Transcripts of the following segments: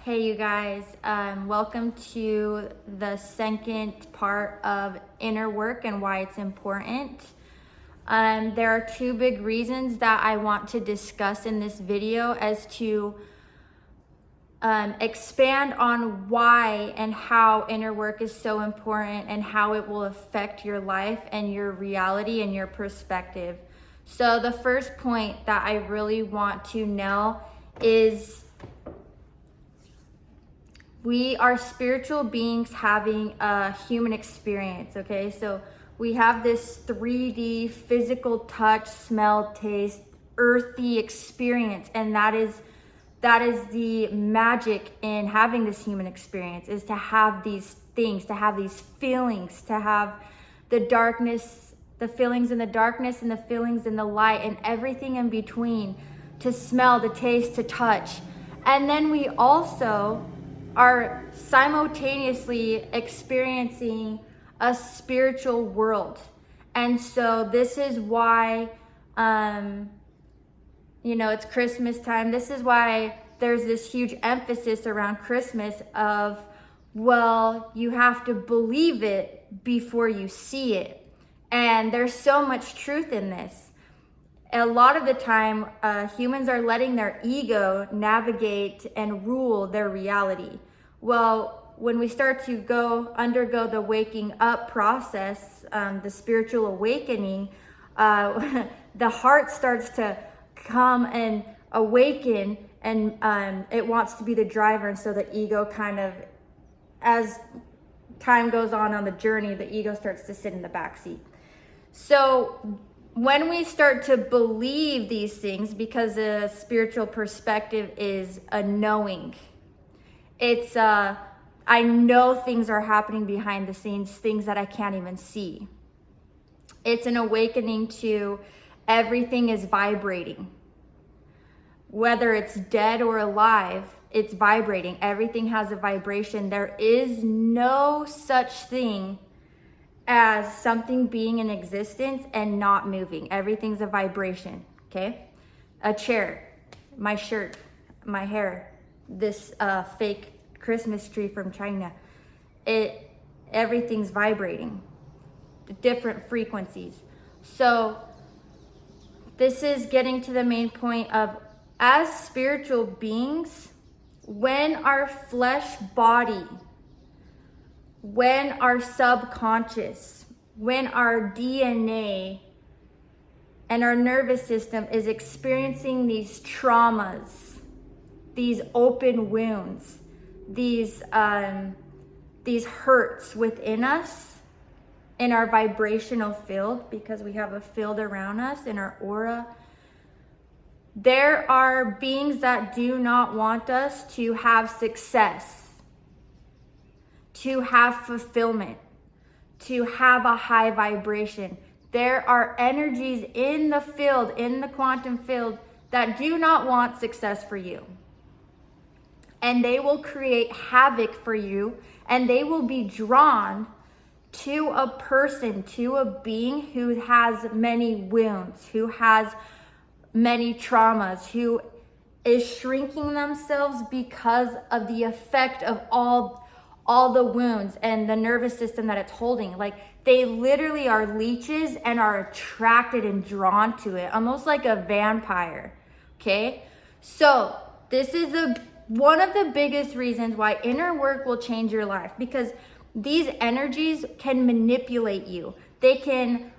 Hey, you guys, welcome to the second part of inner work and why it's important. There are two big reasons that I want to discuss in this video as to expand on why and how inner work is so important and how it will affect your life and your reality and your perspective. So the first point that I really want to know is we are spiritual beings having a human experience, okay? So we have this 3D physical touch, smell, taste, earthy experience, and that is the magic in having this human experience, is to have these things, to have these feelings, to have the darkness, the feelings in the darkness and the feelings in the light and everything in between, to smell, to taste, to touch. And then we also are simultaneously experiencing a spiritual world. And so this is why, it's Christmas time. This is why there's this huge emphasis around Christmas of, well, you have to believe it before you see it. And there's so much truth in this. A lot of the time, humans are letting their ego navigate and rule their reality. Well, when we start to undergo the waking up process, the spiritual awakening, the heart starts to come and awaken, and it wants to be the driver. And so the ego kind of, as time goes on the journey, the ego starts to sit in the back seat. So when we start to believe these things, because a spiritual perspective is a knowing, it's I know things are happening behind the scenes, things that I can't even see. It's an awakening to everything is vibrating. Whether it's dead or alive, it's vibrating. Everything has a vibration. There is no such thing as something being in existence and not moving. Everything's a vibration, okay? A chair, my shirt, my hair, this fake Christmas tree from China. Everything's vibrating, different frequencies. So this is getting to the main point of, as spiritual beings, when our flesh body, when our subconscious, when our DNA and our nervous system is experiencing these traumas, these open wounds, these hurts within us, in our vibrational field, because we have a field around us in our aura, there are beings that do not want us to have success, to have fulfillment, to have a high vibration. There are energies in the field, in the quantum field, that do not want success for you. And they will create havoc for you, and they will be drawn to a person, to a being who has many wounds, who has many traumas, who is shrinking themselves because of the effect of all the wounds and the nervous system that it's holding. Like, they literally are leeches and are attracted and drawn to it, almost like a vampire, okay? So this is one of the biggest reasons why inner work will change your life, because these energies can manipulate you. They can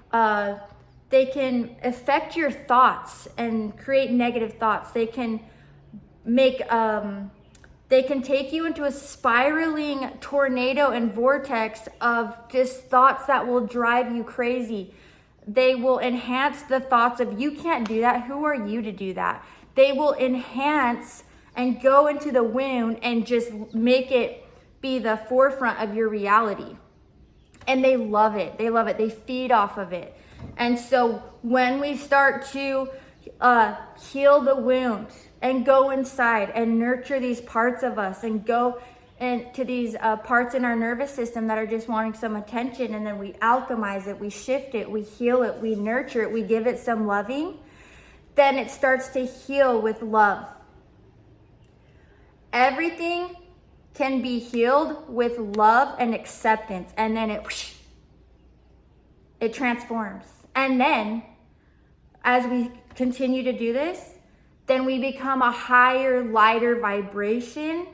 affect your thoughts and create negative thoughts. They can take you into a spiraling tornado and vortex of just thoughts that will drive you crazy. They will enhance the thoughts of, you can't do that. Who are you to do that? They will enhance and go into the wound and just make it be the forefront of your reality. And they love it. They love it. They feed off of it. And so when we start to heal the wound and go inside and nurture these parts of us and go into these parts in our nervous system that are just wanting some attention, and then we alchemize it, we shift it, we heal it, we nurture it, we give it some loving, then it starts to heal with love. everything can be healed with love and acceptance, and then it transforms. And then as we continue to do this, then we become a higher, lighter vibration,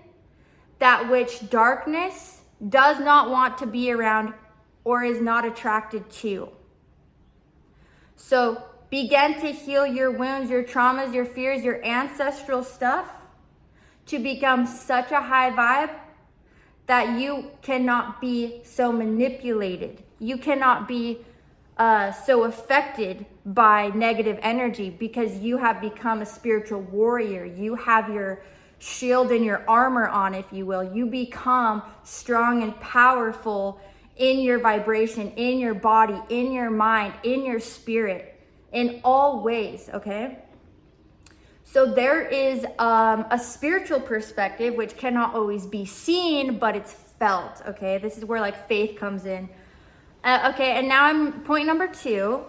that which darkness does not want to be around or is not attracted to. So begin to heal your wounds, your traumas, your fears, your ancestral stuff, to become such a high vibe that you cannot be so manipulated. You cannot be so affected by negative energy, because you have become a spiritual warrior. You have your shield and your armor on, if you will. You become strong and powerful in your vibration, in your body, in your mind, in your spirit, in all ways, okay? So there is a spiritual perspective, which cannot always be seen, but it's felt, okay? This is where like faith comes in. Okay, and now point number 2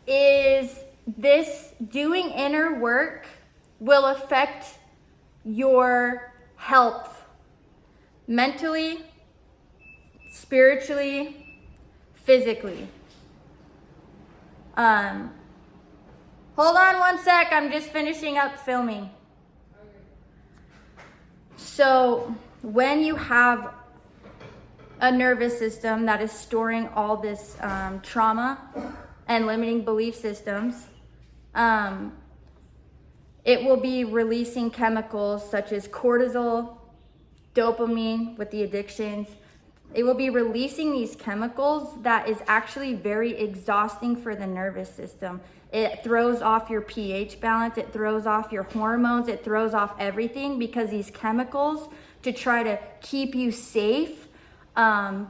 is this: doing inner work will affect your health mentally, spiritually, physically. Hold on one sec, I'm just finishing up filming. So when you have a nervous system that is storing all this trauma and limiting belief systems, it will be releasing chemicals such as cortisol, dopamine with the addictions. It will be releasing these chemicals that is actually very exhausting for the nervous system. It throws off your pH balance, it throws off your hormones, it throws off everything, because these chemicals, to try to keep you safe,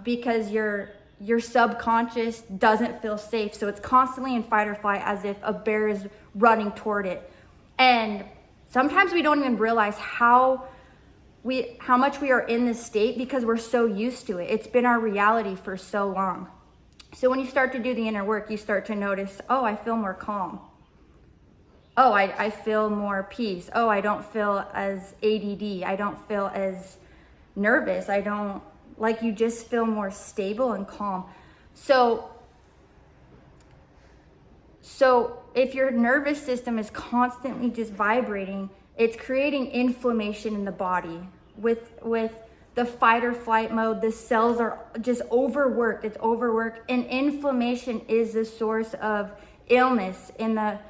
because your subconscious doesn't feel safe. So it's constantly in fight or flight, as if a bear is running toward it. And sometimes we don't even realize how much we are in this state, because we're so used to it. It's been our reality for so long. So when you start to do the inner work, you start to notice, oh, I feel more calm. Oh, I feel more peace. Oh, I don't feel as ADD. I don't feel as nervous. You just feel more stable and calm. So if your nervous system is constantly just vibrating, it's creating inflammation in the body. With the fight or flight mode, the cells are just overworked. It's overworked, and inflammation is the source of illness in the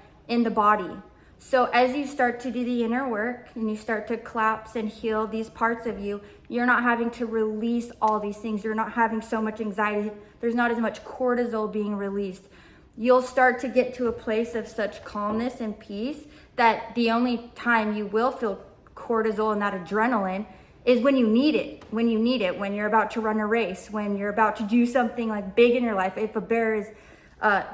body. So as you start to do the inner work and you start to collapse and heal these parts of you, you're not having to release all these things. You're not having so much anxiety. There's not as much cortisol being released. You'll start to get to a place of such calmness and peace that the only time you will feel cortisol and that adrenaline is when you need it, when you're about to run a race, when you're about to do something like big in your life, if a bear is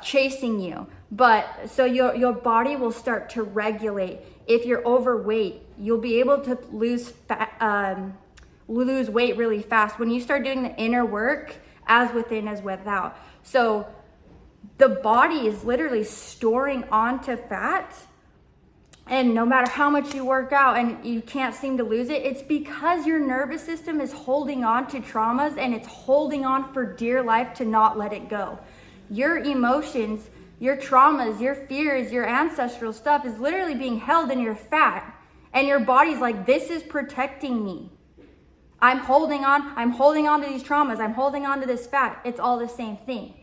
chasing you. But so your body will start to regulate. If you're overweight, you'll be able to lose weight really fast when you start doing the inner work, as within as without. So the body is literally storing onto fat, and no matter how much you work out and you can't seem to lose it, it's because your nervous system is holding on to traumas, and it's holding on for dear life to not let it go. Your emotions, your traumas, your fears, your ancestral stuff is literally being held in your fat, and your body's like, this is protecting me. I'm holding on to these traumas. I'm holding on to this fat. It's all the same thing.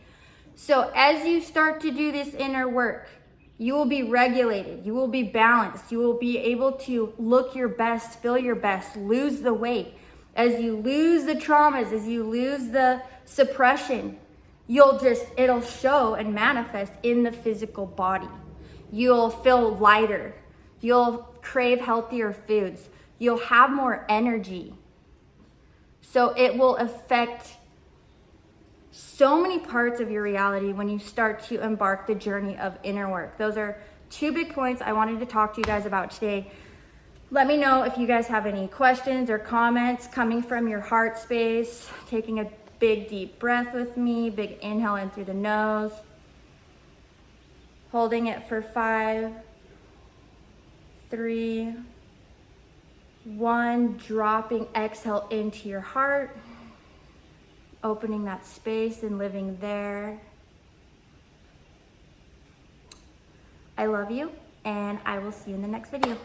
So as you start to do this inner work, you will be regulated. You will be balanced. You will be able to look your best, feel your best, lose the weight. As you lose the traumas, as you lose the suppression, it'll show and manifest in the physical body. You'll feel lighter. You'll crave healthier foods. You'll have more energy. So it will affect so many parts of your reality when you start to embark the journey of inner work. Those are 2 big points I wanted to talk to you guys about today. Let me know if you guys have any questions or comments coming from your heart space. Taking a big deep breath with me. Big inhale in through the nose. Holding it for 5, 3, One, dropping exhale into your heart, opening that space and living there. I love you, and I will see you in the next video.